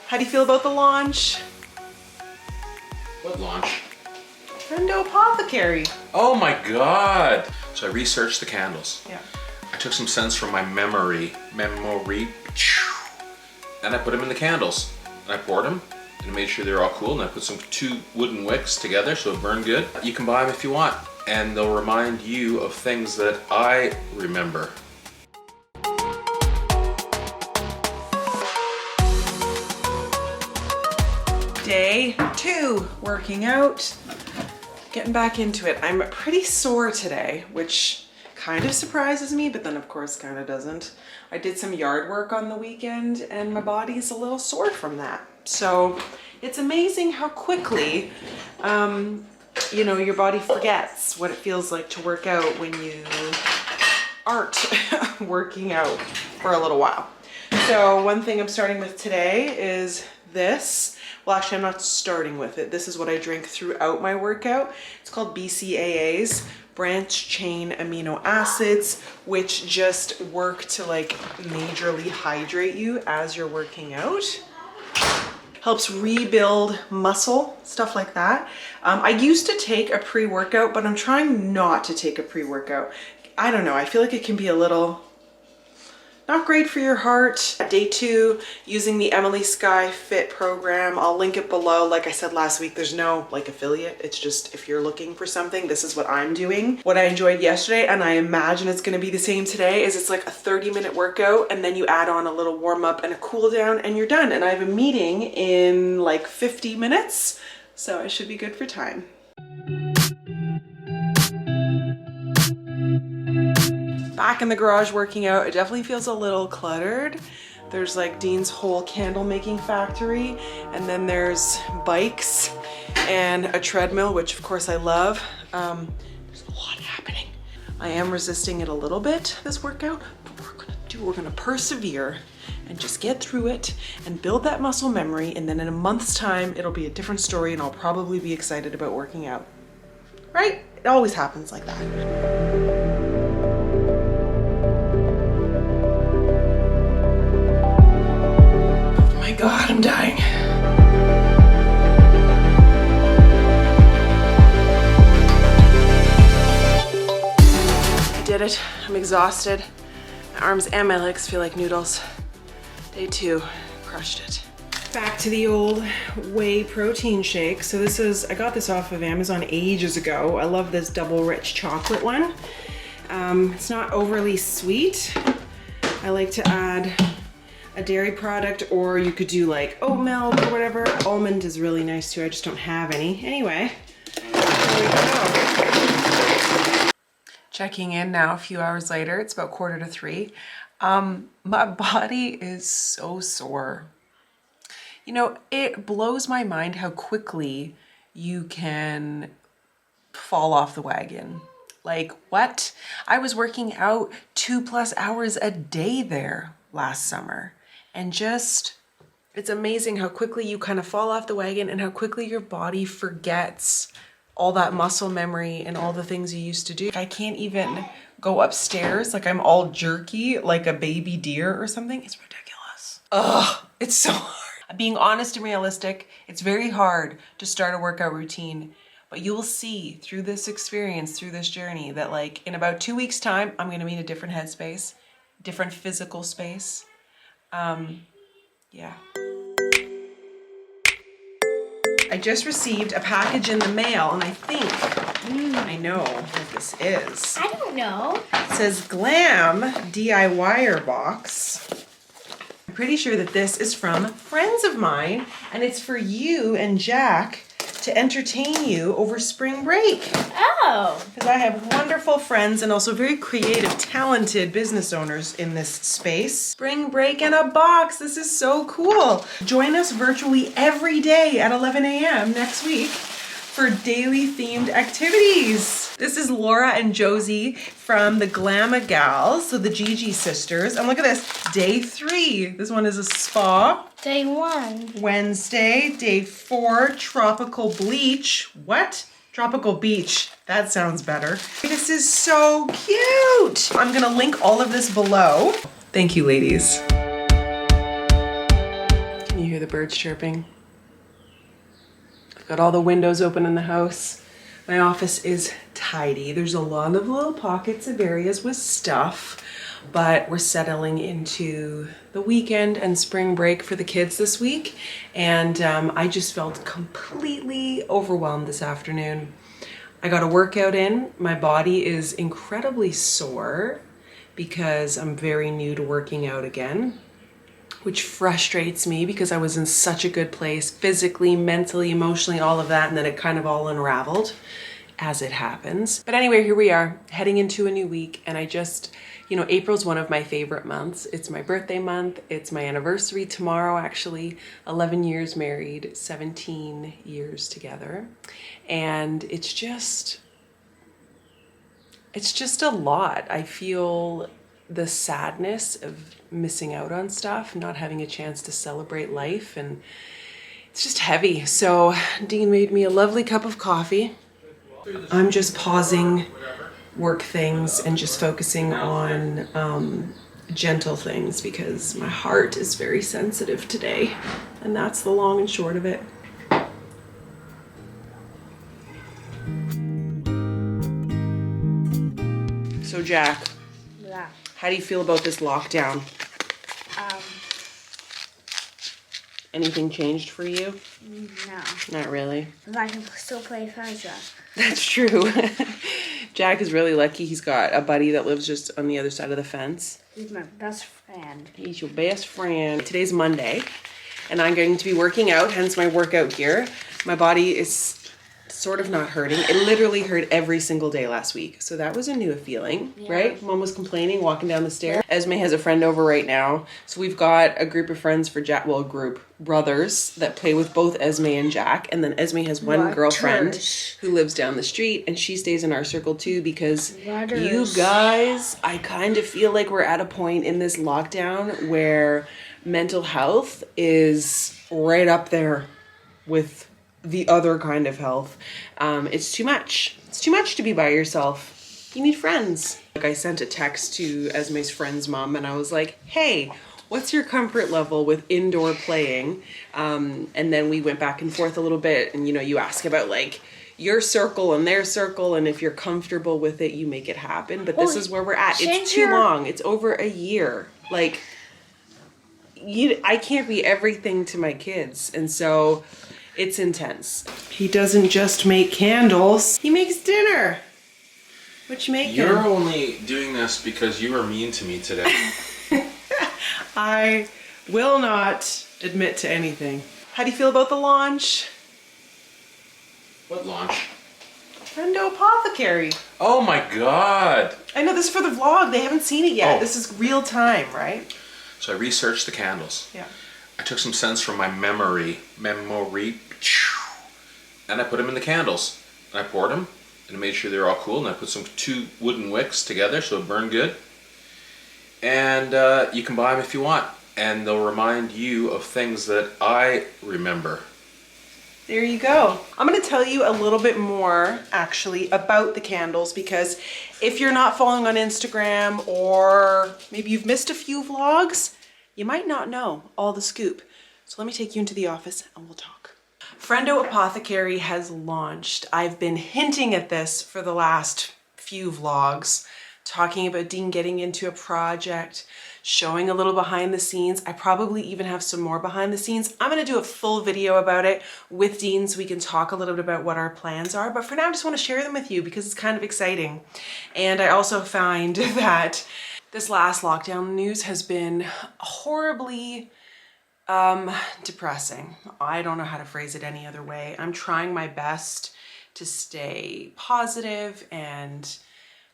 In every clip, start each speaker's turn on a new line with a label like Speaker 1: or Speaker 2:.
Speaker 1: How do you feel about the launch?
Speaker 2: What launch?
Speaker 1: Friendo Apothecary.
Speaker 2: Oh my god! So I researched the candles.
Speaker 1: Yeah.
Speaker 2: I took some scents from my memory, and I put them in the candles. And I poured them and made sure they're all cool, and I put some 2 wooden wicks together so it burned good. You can buy them if you want, and they'll remind you of things that I remember.
Speaker 1: Day 2, working out, getting back into it. I'm pretty sore today, which kind of surprises me, but then of course kind of doesn't. I did some yard work on the weekend and my body's a little sore from that. So it's amazing how quickly, you know, your body forgets what it feels like to work out when you aren't working out for a little while. So one thing I'm starting with today is this. Well, actually, I'm not starting with it. This is what I drink throughout my workout. It's called BCAAs, branch chain amino acids, which just work to like majorly hydrate you as you're working out. Helps rebuild muscle, stuff like that. I used to take a pre-workout, but I'm trying not to take a pre-workout. I don't know, I feel like it can be a little not great for your heart. Day 2, using the Skye Fit program. I'll link it below. Like I said last week, there's no like affiliate. It's just if you're looking for something, this is what I'm doing. What I enjoyed yesterday, and I imagine it's gonna be the same today, is it's like a 30-minute workout and then you add on a little warm up and a cool down and you're done. And I have a meeting in like 50 minutes, so I should be good for time. Back in the garage working out, it definitely feels a little cluttered. There's like Dean's whole candle making factory, and then there's bikes and a treadmill, which of course I love. There's a lot happening. I am resisting it a little bit, this workout, but we're gonna persevere and just get through it and build that muscle memory, and then in a month's time, it'll be a different story and I'll probably be excited about working out. Right? It always happens like that. God, I'm dying. I did it. I'm exhausted. My arms and my legs feel like noodles. Day 2, crushed it. Back to the old whey protein shake. So this is, I got this off of Amazon ages ago. I love this double rich chocolate one. It's not overly sweet. I like to add a dairy product, or you could do like oat milk or whatever. Almond is really nice too. I just don't have any. Anyway, there we go. Checking in now a few hours later. It's about 2:45. My body is so sore. You know, it blows my mind how quickly you can fall off the wagon. Like, what? I was working out 2+ hours a day there last summer. And just, it's amazing how quickly you kind of fall off the wagon and how quickly your body forgets all that muscle memory and all the things you used to do. I can't even go upstairs, like I'm all jerky, like a baby deer or something. It's ridiculous. Ugh, it's so hard. Being honest and realistic, it's very hard to start a workout routine, but you will see through this experience, through this journey, that like in about 2 weeks' time, I'm gonna be in a different headspace, different physical space. Yeah. I just received a package in the mail, and I think I know what this is.
Speaker 3: I don't know.
Speaker 1: It says Glam DIYer box. I'm pretty sure that this is from friends of mine, and it's for you and Jack to entertain you over spring break.
Speaker 3: Oh.
Speaker 1: Because I have wonderful friends and also very creative, talented business owners in this space. Spring break in a box. This is so cool. Join us virtually every day at 11 a.m. next week for daily themed activities. This is Laura and Josie from the Glamma Gals, so the Gigi sisters. And look at this, day 3. This one is a spa.
Speaker 3: Day 1.
Speaker 1: Wednesday, day 4, tropical bleach. What? Tropical beach. That sounds better. This is so cute. I'm gonna link all of this below. Thank you, ladies. Can you hear the the birds chirping. I've got all the windows open in the house. My office is tidy. There's a lot of little pockets of areas with stuff, but we're settling into the weekend and spring break for the kids this week. And I just felt completely overwhelmed this afternoon. I got a workout in. My body is incredibly sore because I'm very new to working out again, which frustrates me because I was in such a good place physically, mentally, emotionally, all of that, and then it kind of all unraveled as it happens. But anyway, here we are heading into a new week, and I just, you know, April's one of my favorite months. It's my birthday month. It's my anniversary tomorrow, actually. 11 years married, 17 years together. And it's just a lot. I feel the sadness of missing out on stuff, not having a chance to celebrate life, and it's just heavy. So Dean made me a lovely cup of coffee. I'm just pausing work things and just focusing on gentle things because my heart is very sensitive today, and that's the long and short of it. So Jack,
Speaker 3: Yeah.
Speaker 1: how do you feel about this lockdown? Anything changed for you?
Speaker 3: No.
Speaker 1: Not really.
Speaker 3: But I can still play Friendo.
Speaker 1: That's true. Jack is really lucky. He's got a buddy that lives just on the other side of the fence.
Speaker 3: He's my best friend.
Speaker 1: He's your best friend. Today's Monday, and I'm going to be working out, hence my workout gear. My body is sort of not hurting. It literally hurt every single day last week. So that was a new feeling, right? Mom was complaining, walking down the stairs. Esme has a friend over right now. So we've got a group of friends for Jack, well, a group, brothers that play with both Esme and Jack. And then Esme has one girlfriend who lives down the street, and she stays in our circle too because you guys, I kind of feel like we're at a point in this lockdown where mental health is right up there with the other kind of health. It's too much. It's too much to be by yourself. You need friends. Like, I sent a text to Esme's friend's mom and I was like, hey, what's your comfort level with indoor playing? And then we went back and forth a little bit, and you know, you ask about like your circle and their circle, and if you're comfortable with it, you make it happen. But this is where we're at. It's too long. It's over a year. Like, I can't be everything to my kids. And so it's intense. He doesn't just make candles, he makes dinner. What you making?
Speaker 2: You're only doing this because you were mean to me today.
Speaker 1: I will not admit to anything. How do you feel about the launch?
Speaker 2: What launch?
Speaker 1: Friendo Apothecary.
Speaker 2: Oh my god!
Speaker 1: I know, this is for the vlog. They haven't seen it yet.
Speaker 2: Oh.
Speaker 1: This is real time, right?
Speaker 2: So I researched the candles.
Speaker 1: Yeah.
Speaker 2: I took some scents from my memory, and I put them in the candles. And I poured them, and I made sure they were all cool, and I put some 2 wooden wicks together so it burned good. And you can buy them if you want, and they'll remind you of things that I remember.
Speaker 1: There you go. I'm going to tell you a little bit more actually about the candles, because if you're not following on Instagram, or maybe you've missed a few vlogs, you might not know all the scoop. So let me take you into the office and we'll talk. Friendo Apothecary has launched. I've been hinting at this for the last few vlogs, talking about Dean getting into a project, showing a little behind the scenes. I probably even have some more behind the scenes. I'm gonna do a full video about it with Dean so we can talk a little bit about what our plans are. But for now, I just wanna share them with you because it's kind of exciting. And I also find that this last lockdown news has been horribly depressing. I don't know how to phrase it any other way. I'm trying my best to stay positive and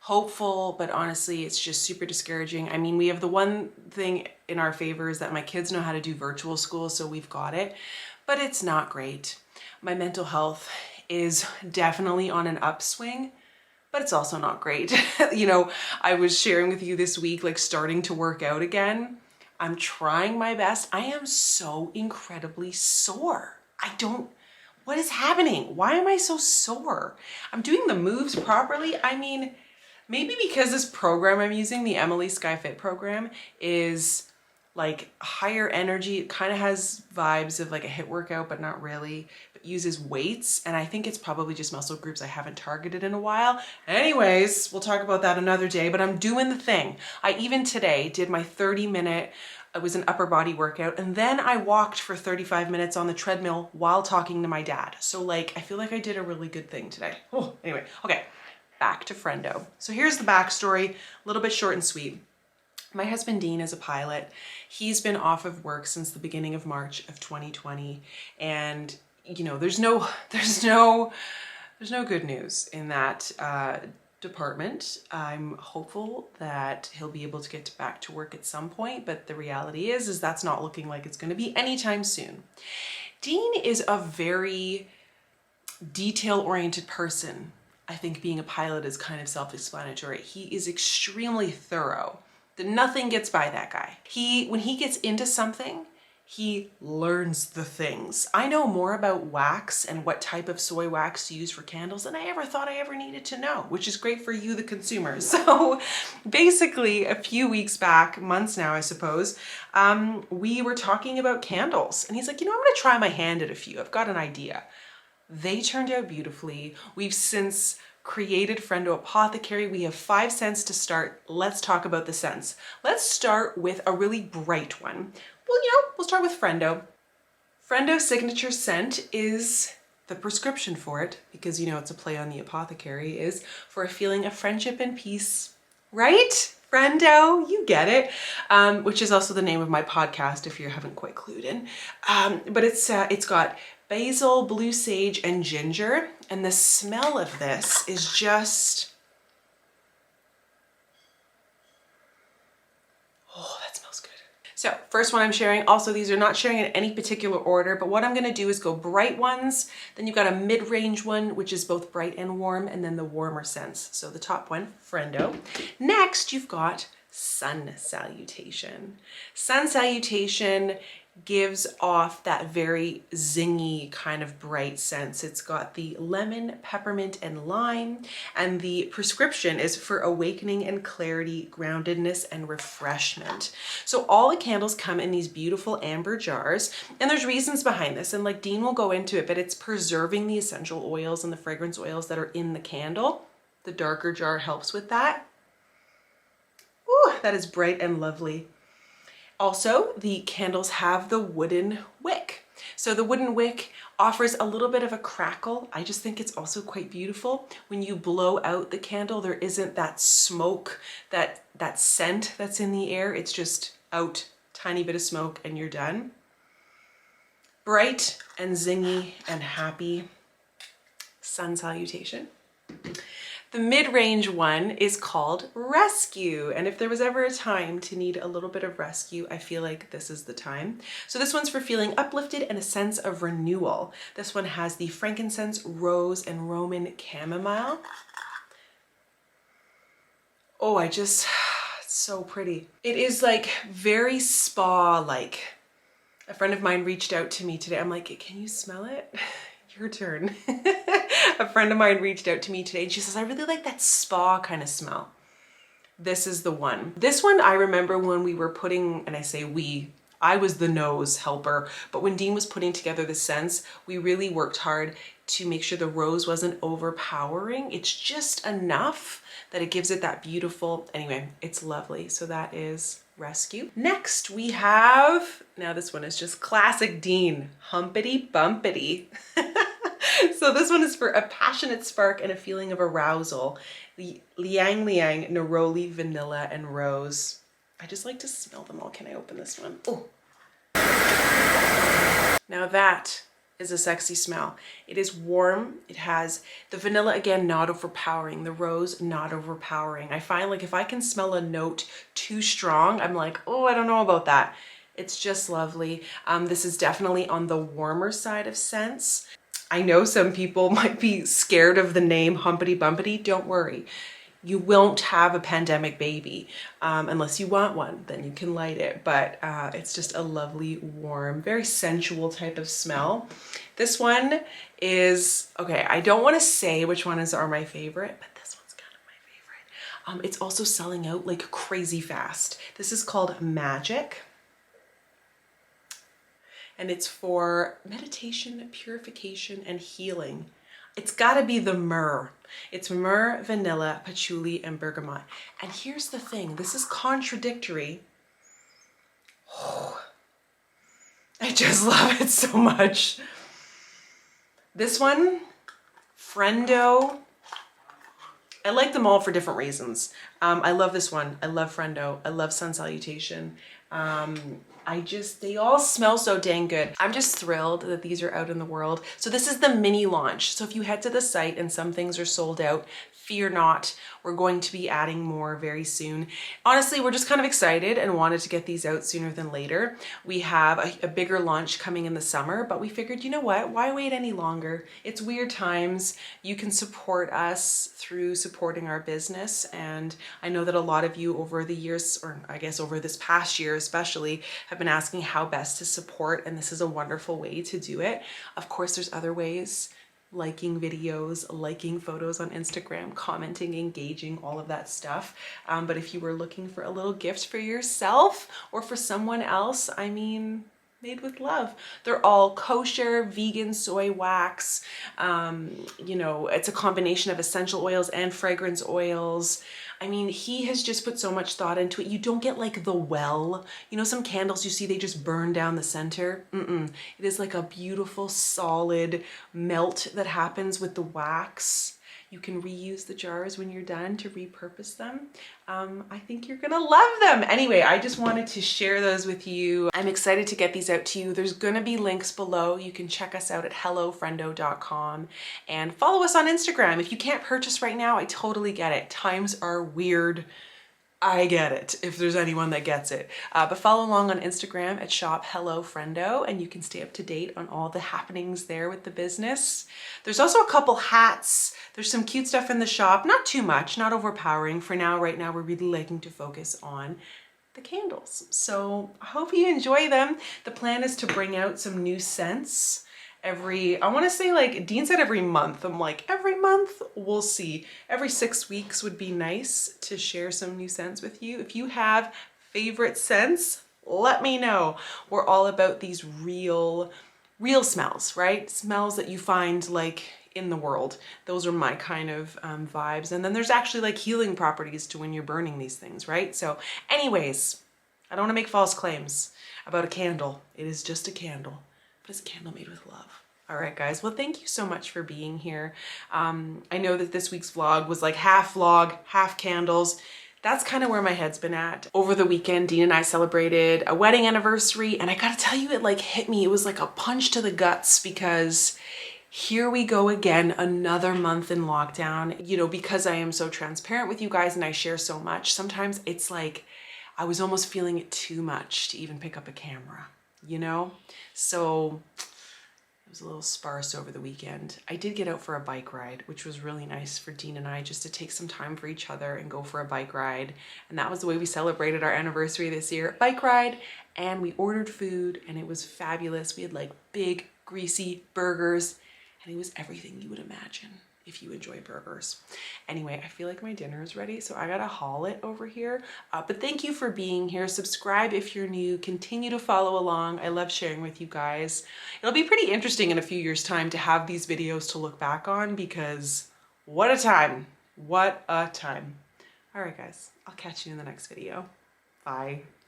Speaker 1: hopeful, but honestly, it's just super discouraging. I mean, we have the one thing in our favor is that my kids know how to do virtual school, so we've got it, but it's not great. My mental health is definitely on an upswing, but it's also not great. You know, I was sharing with you this week, like starting to work out again. I'm trying my best. I am so incredibly sore. What is happening? Why am I so sore? I'm doing the moves properly. I mean, maybe because this program I'm using, the Skye Fit program, is like higher energy. It kind of has vibes of like a HIIT workout, but not really. But uses weights, and I think it's probably just muscle groups I haven't targeted in a while. Anyways, we'll talk about that another day, but I'm doing the thing. I even today did my 30-minute, it was an upper body workout, and then I walked for 35 minutes on the treadmill while talking to my dad. So like, I feel like I did a really good thing today. Oh, anyway, okay, back to Friendo. So here's the backstory, a little bit short and sweet. My husband Dean is a pilot. He's been off of work since the beginning of March of 2020. And you know, there's no good news in that department. I'm hopeful that he'll be able to get back to work at some point, but the reality is that's not looking like it's going to be anytime soon. Dean is a very detail-oriented person. I think being a pilot is kind of self-explanatory. He is extremely thorough. Nothing gets by that guy. When he gets into something, he learns the things. I know more about wax and what type of soy wax to use for candles than I ever thought I ever needed to know, which is great for you, the consumer. So basically a few weeks back, months now, I suppose, we were talking about candles and he's like, you know, I'm gonna try my hand at a few. I've got an idea. They turned out beautifully. We've since created Friendo Apothecary. We have 5 scents to start. Let's talk about the scents. Let's start with a really bright one. Well, you know, we'll start with Friendo. Friendo's signature scent is the prescription for it, because you know it's a play on the apothecary, is for a feeling of friendship and peace, right? Friendo, you get it, which is also the name of my podcast if you haven't quite clued in. But it's got basil, blue sage, and ginger, and the smell of this is just, oh, that smells good. So first one I'm sharing, also these are not sharing in any particular order, but what I'm gonna do is go bright ones, then you've got a mid-range one, which is both bright and warm, and then the warmer scents. So the top one, Friendo. Next, you've got Sun Salutation. Sun Salutation gives off that very zingy kind of bright sense. It's got the lemon, peppermint, and lime, and the prescription is for awakening and clarity, groundedness, and refreshment. So all the candles come in these beautiful amber jars, and there's reasons behind this, and like Dean will go into it, but it's preserving the essential oils and the fragrance oils that are in the candle. The darker jar helps with that. Ooh, that is bright and lovely. Also, the candles have the wooden wick. So the wooden wick offers a little bit of a crackle. I just think it's also quite beautiful. When you blow out the candle, there isn't that smoke, that scent that's in the air. It's just out, tiny bit of smoke, and you're done. Bright and zingy and happy. Sun Salutation. The mid-range one is called Rescue. And if there was ever a time to need a little bit of rescue, I feel like this is the time. So this one's for feeling uplifted and a sense of renewal. This one has the frankincense, rose, and Roman chamomile. Oh, it's so pretty. It is like very spa-like. A friend of mine reached out to me today. I'm like, can you smell it? Your turn. A friend of mine reached out to me today and she says, I really like that spa kind of smell. This is the one. This one I remember when we were putting, and I say we, I was the nose helper, but when Dean was putting together the scents, we really worked hard to make sure the rose wasn't overpowering. It's just enough that it gives it that beautiful, anyway, it's lovely. So that is Rescue. Next we have, now this one is just classic Dean, Humpity Bumpity. So this one is for a passionate spark and a feeling of arousal. The Liang Liang, Neroli, Vanilla, and Rose. I just like to smell them all. Can I open this one? Oh. Now that is a sexy smell. It is warm. It has the vanilla, again, not overpowering. The rose, not overpowering. I find like if I can smell a note too strong, I'm like, oh, I don't know about that. It's just lovely. This is definitely on the warmer side of scents. I know some people might be scared of the name Humpity Bumpity. Don't worry. You won't have a pandemic baby unless you want one, then you can light it. But it's just a lovely, warm, very sensual type of smell. This one is, okay, I don't want to say which ones are my favorite, but this one's kind of my favorite. It's also selling out like crazy fast. This is called Magik. and it's for meditation, purification, and healing. It's gotta be the myrrh. It's myrrh, vanilla, patchouli, and bergamot. And here's the thing, this is contradictory. Oh, I just love it so much. This one, Friendo. I like them all for different reasons. I love this one. I love Friendo. I love Sun Salutation. They all smell so dang good. I'm just thrilled that these are out in the world. So this is the mini launch. So if you head to the site and some things are sold out, fear not. We're going to be adding more very soon. Honestly, we're just kind of excited and wanted to get these out sooner than later. We have a bigger launch coming in the summer, but we figured, you know what? Why wait any longer? It's weird times. You can support us through supporting our business. And I know that a lot of you over the years, or I guess over this past year especially, have been asking how best to support, and this is a wonderful way to do it. Of course, there's other ways, liking videos, liking photos on Instagram, commenting, engaging, all of that stuff. But if you were looking for a little gift for yourself or for someone else, I mean, made with love. They're all kosher, vegan soy wax. You know, it's a combination of essential oils and fragrance oils. I mean, he has just put so much thought into it. You don't get like the well, you know, some candles you see, they just burn down the center. It is like a beautiful solid melt that happens with the wax. You can reuse the jars when you're done to repurpose them. I think you're gonna love them. Anyway, I just wanted to share those with you. I'm excited to get these out to you. There's gonna be links below. You can check us out at hellofriendo.com and follow us on Instagram. If you can't purchase right now, I totally get it. Times are weird. I get it, if there's anyone that gets it. But follow along on Instagram at shop.hellofriendo, and you can stay up to date on all the happenings there with the business. There's also a couple hats. There's some cute stuff in the shop, not too much, not overpowering. For now, right now, we're really liking to focus on the candles. So I hope you enjoy them. The plan is to bring out some new scents I want to say, like Dean said, every month. I'm like, every month? We'll see. Every 6 weeks would be nice to share some new scents with you. If you have favorite scents, let me know. We're all about these real smells, right? Smells that you find like in the world. Those are my kind of vibes. And then there's actually like healing properties to when you're burning these things, right? So anyways, I don't want to make false claims about a candle. It is just a candle. But it's a candle made with love. All right, guys. Well, thank you so much for being here. I know that this week's vlog was like half vlog, half candles. That's kind of where my head's been at. Over the weekend, Dean and I celebrated a wedding anniversary, and I gotta tell you, it like hit me. It was like a punch to the guts because here we go again, another month in lockdown. You know, because I am so transparent with you guys and I share so much, sometimes it's like I was almost feeling it too much to even pick up a camera, you know? So it was a little sparse over the weekend. I did get out for a bike ride, which was really nice for Dean and I, just to take some time for each other and go for a bike ride. And that was the way we celebrated our anniversary this year. Bike ride, and we ordered food, and it was fabulous. We had like big, greasy burgers, and it was everything you would imagine if you enjoy burgers. Anyway, I feel like my dinner is ready, so I gotta haul it over here. But thank you for being here. Subscribe if you're new. Continue to follow along. I love sharing with you guys. It'll be pretty interesting in a few years' time to have these videos to look back on, because what a time. What a time. All right, guys. I'll catch you in the next video. Bye.